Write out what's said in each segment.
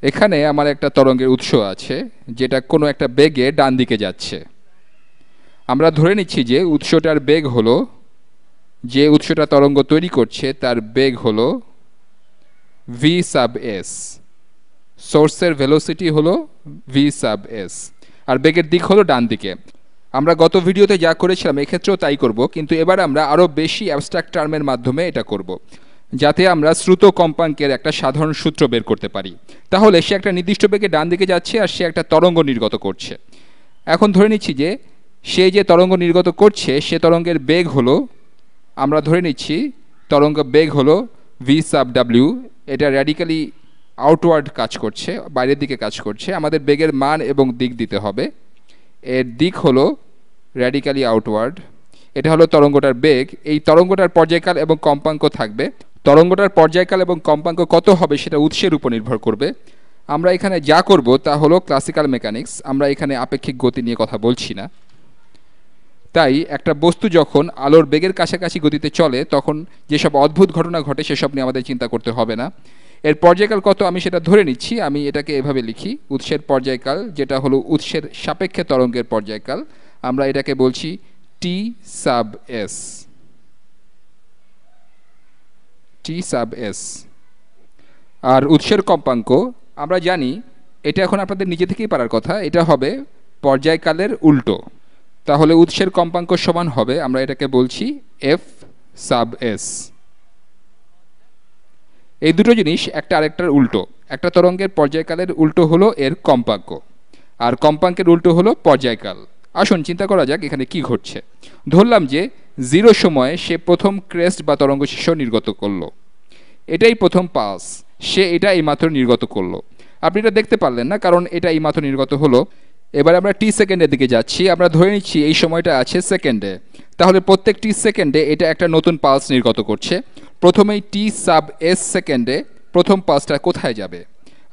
এখানে আমার একটা তরঙ্গের উৎস আছে যেটা কোনো একটা বেগে ডান দিকে যাচ্ছে। আমরা ধরে নিচ্ছি যে উৎসটার বেগ হলো, যে উৎসটা তরঙ্গ তৈরি করছে তার বেগ হলো ভি সাব এস, সোর্সের ভেলোসিটি হলো ভি সাব এস, আর বেগের দিক হলো ডান দিকে। আমরা গত ভিডিওতে যা করেছিলাম এক্ষেত্রেও তাই করব, কিন্তু এবার আমরা আরও বেশি অ্যাবস্ট্রাক্ট টার্মের মাধ্যমে এটা করব, যাতে আমরা শ্রুত কম্পাঙ্কের একটা সাধারণ সূত্র বের করতে পারি। তাহলে সে একটা নির্দিষ্ট বেগে ডান দিকে যাচ্ছে আর সে একটা তরঙ্গ নির্গত করছে। এখন ধরে নিচ্ছি যে সে যে তরঙ্গ নির্গত করছে সে তরঙ্গের বেগ হলো, আমরা ধরে নিচ্ছি তরঙ্গ বেগ হলো ভি সাব ডাব্লিউ। এটা র্যাডিক্যালি আউটওয়ার্ড কাজ করছে, বাইরের দিকে কাজ করছে। আমাদের বেগের মান এবং দিক দিতে হবে। এর দিক হলো র্যাডিক্যালি আউটওয়ার্ড। এটা হলো তরঙ্গটার বেগ। এই তরঙ্গটার পর্যায়কাল এবং কম্পাঙ্ক থাকবে। তরঙ্গটার পর্যায়কাল এবং কম্পাঙ্ক কত হবে সেটা উৎসের উপর নির্ভর করবে। আমরা এখানে যা করব তা হলো ক্লাসিক্যাল মেকানিক্স, আমরা এখানে আপেক্ষিক গতি নিয়ে কথা বলছি না। তাই একটা বস্তু যখন আলোর বেগের কাছাকাছি গতিতে চলে তখন যেসব অদ্ভুত ঘটনা ঘটে সেসব নিয়ে আমাদের চিন্তা করতে হবে না। এর পর্যায়কাল কত আমি সেটা ধরে নিচ্ছি। আমি এটাকে এভাবে লিখি, উৎসের পর্যায়কাল যেটা হলো উৎসের সাপেক্ষে তরঙ্গের পর্যায়কাল, আমরা এটাকে বলছি টি সাব এস, টি সাব এস। আর উৎসের কম্পাঙ্ক আমরা জানি, এটা এখন আপনাদের নিজে থেকেই পারার কথা, এটা হবে পর্যায়কালের উল্টো। তাহলে উৎসের কম্পাঙ্ক সমান হবে, আমরা এটাকে বলছি এফ সাব এস। এই দুটো জিনিস একটা আরেকটার উল্টো। একটা তরঙ্গের পর্যায়কালের উল্টো হলো এর কম্পাঙ্ক, আর কম্পাঙ্কের উল্টো হলো পর্যায়কাল। আসুন চিন্তা করা যাক এখানে কি ঘটছে। ধরলাম যে 0 সময়ে সে প্রথম ক্রেস্ট বা তরঙ্গ শীর্ষ নির্গত করলো, এটাই প্রথম পালস, সে এটা এইমাত্র নির্গত করলো। আপনি এটা দেখতে পারলেন না কারণ এটা এইমাত্র নির্গত হলো। এবার আমরা টি সেকেন্ডের দিকে যাচ্ছি, আমরা ধরে নিচ্ছি এই সময়টা আছে সেকেন্ডে। তাহলে প্রত্যেক টি সেকেন্ডে এটা একটা নতুন পালস নির্গত করছে। প্রথমেই টি সাব এস সেকেন্ডে প্রথম পালসটা কোথায় যাবে?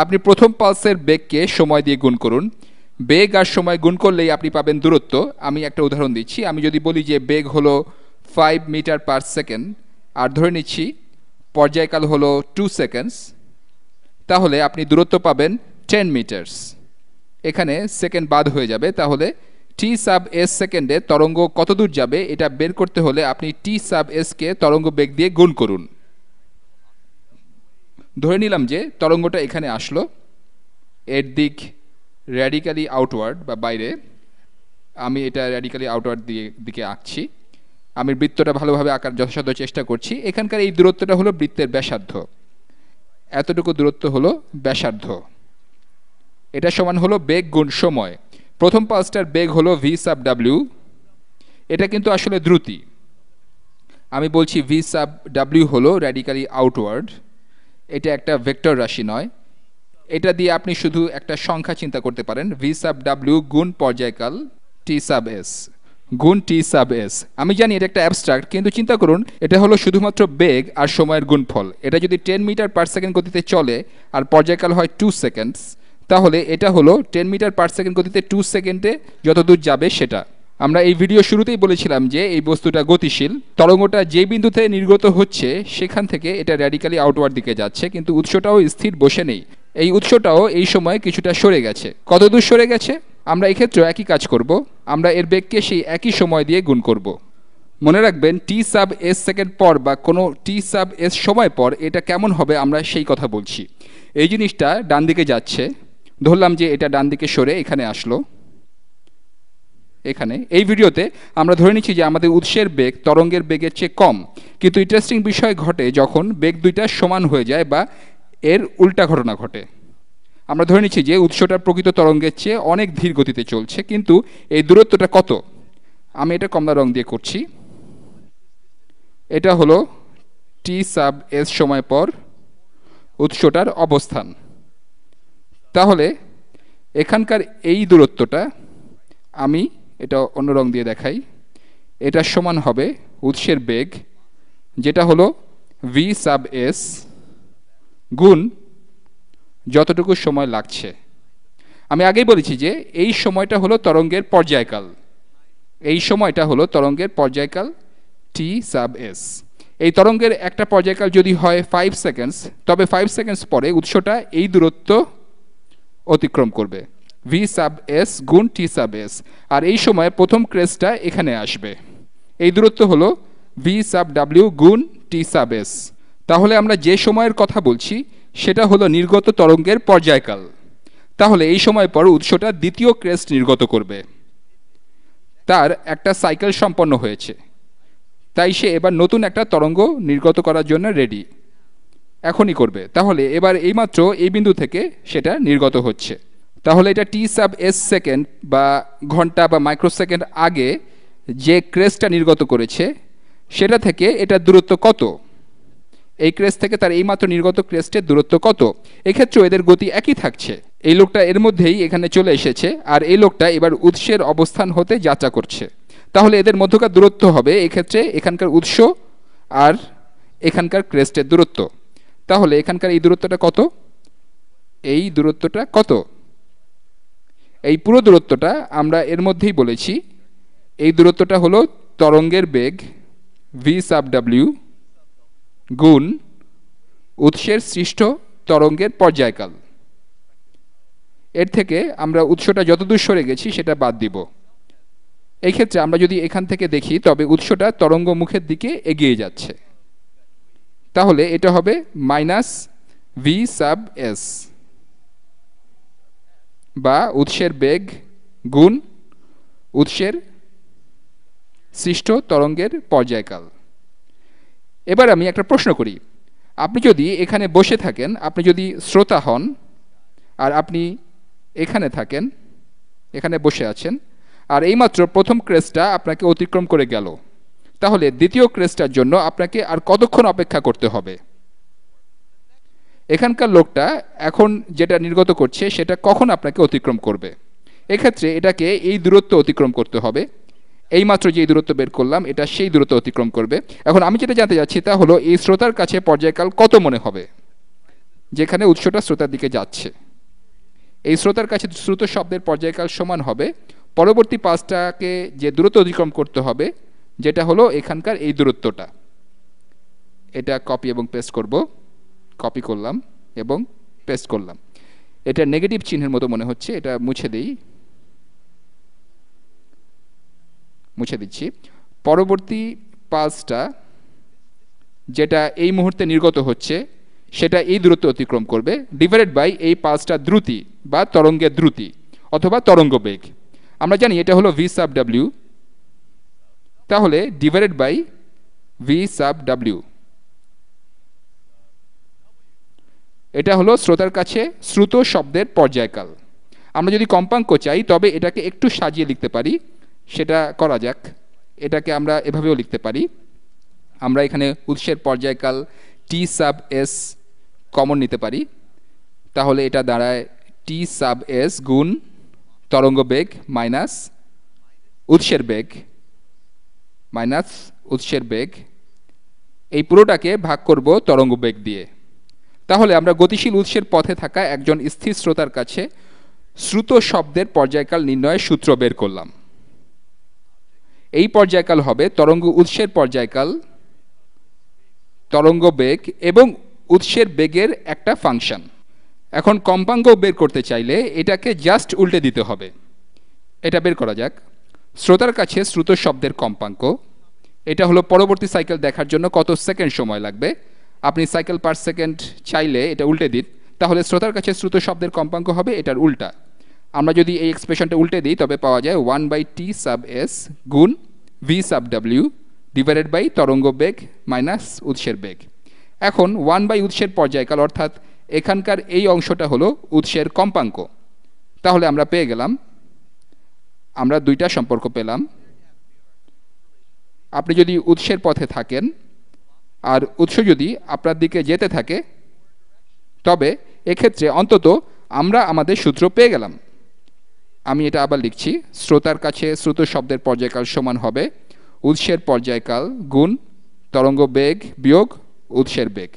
আপনি প্রথম পালসের বেগকে সময় দিয়ে গুণ করুন। বেগ আর সময় গুণ করলেই আপনি পাবেন দূরত্ব। আমি একটা উদাহরণ দিচ্ছি। আমি যদি বলি যে বেগ হলো 5 মিটার পার সেকেন্ড আর ধরে নিচ্ছি পর্যায়কাল হলো 2 সেকেন্ডস, তাহলে আপনি দূরত্ব পাবেন 10 মিটার্স। এখানে সেকেন্ড বাদ হয়ে যাবে। তাহলে টি সাব এস সেকেন্ডে তরঙ্গ কত দূর যাবে এটা বের করতে হলে আপনি টি সাব এসকে তরঙ্গ বেগ দিয়ে গুণ করুন। ধরে নিলাম যে তরঙ্গটা এখানে আসলো, এর দিক র্যাডিক্যালি আউটওয়ার্ড বা বাইরে। আমি এটা র্যাডিক্যালি আউটওয়ার্ড দিকে আঁকছি। আমি বৃত্তটা ভালোভাবে আঁকার যথাসাধ্য চেষ্টা করছি। এখানকার এই দূরত্বটা হলো বৃত্তের ব্যাসার্ধ, এতটুকু দূরত্ব হলো ব্যাসার্ধ। এটা সমান হলো বেগ গুণ সময়। প্রথম পালসটার বেগ হলো ভি সাব ডাব্লিউ, এটা কিন্তু আসলে দ্রুতি। আমি বলছি ভি সাব ডাব্লিউ হলো র্যাডিক্যালি আউটওয়ার্ড, এটা একটা ভেক্টর রাশি নয়। এটা দিয়ে আপনি শুধু একটা সংখ্যা চিন্তা করতে পারেন, ভি সাব ডাব্লিউ গুণ পর্যায়কাল টি সাব এস গুণ টি সাব এস। আমি জানি এটা একটা অ্যাবস্ট্রাক্ট, কিন্তু চিন্তা করুন এটা হলো শুধুমাত্র বেগ আর সময়ের গুণফল। এটা যদি 10 মিটার পার সেকেন্ড গতিতে চলে আর পর্যায়কাল হয় 2 সেকেন্ডস, তাহলে এটা হলো 10 মিটার পার সেকেন্ড গতিতে 2 সেকেন্ডে যত দূর যাবে সেটা। আমরা এই ভিডিও শুরুতেই বলেছিলাম যে এই বস্তুটা গতিশীল। তরঙ্গটা যে বিন্দুতে নির্গত হচ্ছে সেখান থেকে এটা র্যাডিক্যালি আউটওয়ার্ড দিকে যাচ্ছে, কিন্তু উৎসটাও স্থির বসে নেই। এই উৎসটাও এই সময় কিছুটা সরে গেছে। কত দূর সরে গেছে? আমরা এক্ষেত্রে একই কাজ করব, আমরা এর বেগকে সেই একই সময় দিয়ে গুণ করব। মনে রাখবেন টি সাব এস সেকেন্ড পর বা কোনো টি সাব এস সময় পর এটা কেমন হবে আমরা সেই কথা বলছি। এই জিনিসটা ডান দিকে যাচ্ছে, ধরলাম যে এটা ডান দিকে সরে এখানে আসলো। এখানে এই ভিডিওতে আমরা ধরে নিচ্ছি যে আমাদের উৎসের বেগ তরঙ্গের বেগের চেয়ে কম, কিন্তু ইন্টারেস্টিং বিষয় ঘটে যখন বেগ দুইটা সমান হয়ে যায় বা এর উল্টা ঘটনা ঘটে। আমরা ধরে নিচ্ছি যে উৎসটা প্রকৃত তরঙ্গের চেয়ে অনেক ধীর গতিতে চলছে, কিন্তু এই দূরত্বটা কত? আমি এটা কমলা রং দিয়ে করছি। এটা হলো টি সাব এস সময় পর উৎসটার অবস্থান। তাহলে এখানকার এই দূরত্বটা আমি এটা অন্য রং দিয়ে দেখাই, এটা সমান হবে উৎসের বেগ যেটা হলো ভি সাব এস গুণ যতটুকু সময় লাগছে। আমি আগেই বলেছি যে এই সময়টা হলো তরঙ্গের পর্যায়কাল, এই সময়টা হলো তরঙ্গের পর্যায়কাল টি সাব এস। এই তরঙ্গের একটা পর্যায়কাল যদি হয় 5 সেকেন্ডস, তবে 5 সেকেন্ডস পরে উৎসটা এই দূরত্ব অতিক্রম করবে, ভি সাব এস গুণ টি সাব এস। আর এই সময় প্রথম ক্রেস্টটা এখানে আসবে, এই দূরত্ব হলো ভি সাব ডাব্লিউ গুণ টি সাব এস। তাহলে আমরা যে সময়ের কথা বলছি সেটা হলো নির্গত তরঙ্গের পর্যায়কাল। তাহলে এই সময় পর উৎসটা দ্বিতীয় ক্রেস্ট নির্গত করবে, তার একটা সাইকেল সম্পন্ন হয়েছে, তাই সে এবার নতুন একটা তরঙ্গ নির্গত করার জন্য রেডি, এখনই করবে। তাহলে এবার এইমাত্র এই বিন্দু থেকে সেটা নির্গত হচ্ছে। তাহলে এটা টি সাব এস সেকেন্ড বা ঘন্টা বা মাইক্রোসেকেন্ড আগে যে ক্রেস্টটা নির্গত করেছে সেটা থেকে এটার দূরত্ব কত, এই ক্রেস্ট থেকে তার এইমাত্র নির্গত ক্রেস্টের দূরত্ব কত। এক্ষেত্রেও এদের গতি একই থাকছে। এই লোকটা এর মধ্যেই এখানে চলে এসেছে, আর এই লোকটা এবার উৎসের অবস্থান হতে যাত্রা করছে। তাহলে এদের মধ্যকার দূরত্ব হবে এক্ষেত্রে এখানকার উৎস আর এখানকার ক্রেস্টের দূরত্ব। তাহলে এখানকার এই দূরত্বটা কত, এই দূরত্বটা কত, এই পুরো দূরত্বটা আমরা এর মধ্যেই বলেছি, এই দূরত্বটা হলো তরঙ্গের বেগ ভি সাব ডাব্লিউ গুণ উৎসের সৃষ্ট তরঙ্গের পর্যায়কাল। এর থেকে আমরা উৎসটা যতদূর সরে গেছি সেটা বাদ দিব। এই ক্ষেত্রে আমরা যদি এখান থেকে দেখি তবে উৎসটা তরঙ্গ মুখের দিকে এগিয়ে যাচ্ছে, তাহলে এটা হবে মাইনাস ভি সাব এস বা উৎসের বেগ গুণ উৎসের সৃষ্ট তরঙ্গের পর্যায়কাল। এবার আমি একটা প্রশ্ন করি, আপনি যদি এখানে বসে থাকেন, আপনি যদি শ্রোতা হন আর আপনি এখানে থাকেন, এখানে বসে আছেন, আর এইমাত্র প্রথম ক্রেস্টটা আপনাকে অতিক্রম করে গেল, তাহলে দ্বিতীয় ক্রেস্টটার জন্য আপনাকে আর কতক্ষণ অপেক্ষা করতে হবে? এখানকার লোকটা এখন যেটা নির্গত করছে সেটা কখন আপনাকে অতিক্রম করবে? এক্ষেত্রে এটাকে এই দূরত্ব অতিক্রম করতে হবে, এইমাত্র যে দূরত্ব বের করলাম এটা সেই দূরত্ব অতিক্রম করবে। এখন আমি যেটা জানতে যাচ্ছি তা হলো এই শ্রোতার কাছে পর্যায়কাল কত মনে হবে, যেখানে উৎসটা শ্রোতার দিকে যাচ্ছে। এই শ্রোতার কাছে শ্রুত শব্দের পর্যায়কাল সমান হবে পরবর্তী পাঁচটাকে যে দূরত্ব অতিক্রম করতে হবে, যেটা হলো এখানকার এই দূরত্বটা। এটা কপি এবং পেস্ট করব, কপি করলাম এবং পেস্ট করলাম। এটা নেগেটিভ চিহ্নের মতো মনে হচ্ছে, এটা মুছে দিই, মুছে দিচ্ছি। পরবর্তী পালসটা যেটা এই মুহূর্তে নির্গত হচ্ছে সেটা এই দূরত্ব অতিক্রম করবে, ডিভাইডেড বাই এই পালসটা দ্রুতি বা তরঙ্গের দ্রুতি অথবা তরঙ্গ বেগ। আমরা জানি এটা হলো ভি সাব ডাব্লিউ, তাহলে divided by V sub W, এটা হলো শ্রোতার কাছে শ্রুত শব্দের পর্যায়কাল। আমরা যদি কম্পাঙ্ক চাই তবে এটাকে একটু সাজিয়ে লিখতে পারি, সেটা করা যাক। এটাকে আমরা এভাবেও লিখতে পারি, আমরা এখানে উৎসের পর্যায়কাল টি সাব এস কমন নিতে পারি, তাহলে এটা দাঁড়ায় টি সাব এস গুণ তরঙ্গ বেগ মাইনাস উৎসের বেগ, মাইনাস উৎসের বেগ, এই পুরোটাকে ভাগ করব তরঙ্গ বেগ দিয়ে। তাহলে আমরা গতিশীল উৎসের পথে থাকা একজন স্থির শ্রোতার কাছে শ্রুত শব্দের পর্যায়কাল নির্ণয়ের সূত্র বের করলাম। এই পর্যায়কাল হবে তরঙ্গ উৎসের পর্যায়কাল, তরঙ্গ বেগ এবং উৎসের বেগের একটা ফাংশন। এখন কম্পাঙ্ক বের করতে চাইলে এটাকে জাস্ট উল্টে দিতে হবে। এটা বের করা যাক। শ্রোতার কাছে শ্রুত শব্দের কম্পাঙ্ক, এটা হলো পরবর্তী সাইকেল দেখার জন্য কত সেকেন্ড সময় লাগবে। আপনি সাইকেল পার সেকেন্ড চাইলে এটা উল্টে দিন, তাহলে শ্রোতার কাছে শ্রুত শব্দের কম্পাঙ্ক হবে এটার উল্টা। আমরা যদি এই এক্সপ্রেশনটা উল্টে দিই তবে পাওয়া যায় 1/t সাব এস গুণ V sub W divided by তরঙ্গ বেগ মাইনাস উৎসের বেগ। এখন 1 উৎসের পর্যায়কাল অর্থাৎ এখানকার এই অংশটা হলো উৎসের কম্পাঙ্ক। তাহলে আমরা পেয়ে গেলাম, আমরা দুইটা সম্পর্ক পেলাম। আপনি যদি উৎসের পথে থাকেন আর উৎস যদি আপনার দিকে যেতে থাকে তবে এক্ষেত্রে অন্তত আমরা আমাদের সূত্র পেয়ে গেলাম। আমি এটা আবার লিখছি, শ্রোতার কাছে শ্রুত শব্দের পর্যায়কাল সমান হবে উৎসের পর্যায়কাল গুণ তরঙ্গ বেগ বিয়োগ উৎসের বেগ।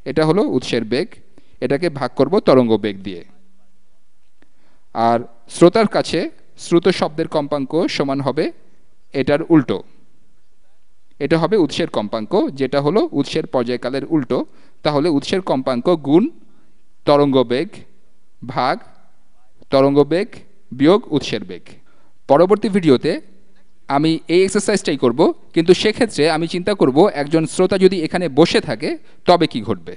এটা হলো উৎসের বেগ, এটাকে ভাগ করব তরঙ্গ বেগ দিয়ে। আর শ্রোতার কাছে শ্রুত শব্দের কম্পাঙ্ক সমান হবে এটার উল্টো, এটা হবে উৎসের কম্পাঙ্ক যেটা হলো উৎসের পর্যায়কালের উল্টো। তাহলে উৎসের কম্পাঙ্ক গুণ তরঙ্গ বেগ ভাগ তরঙ্গ বেগ বিয়োগ উৎসের বেগ। পরবর্তী ভিডিওতে আমি এই এক্সারসাইজটাই করব, কিন্তু সেক্ষেত্রে আমি চিন্তা করব একজন শ্রোতা যদি এখানে বসে থাকে তবে কি ঘটবে।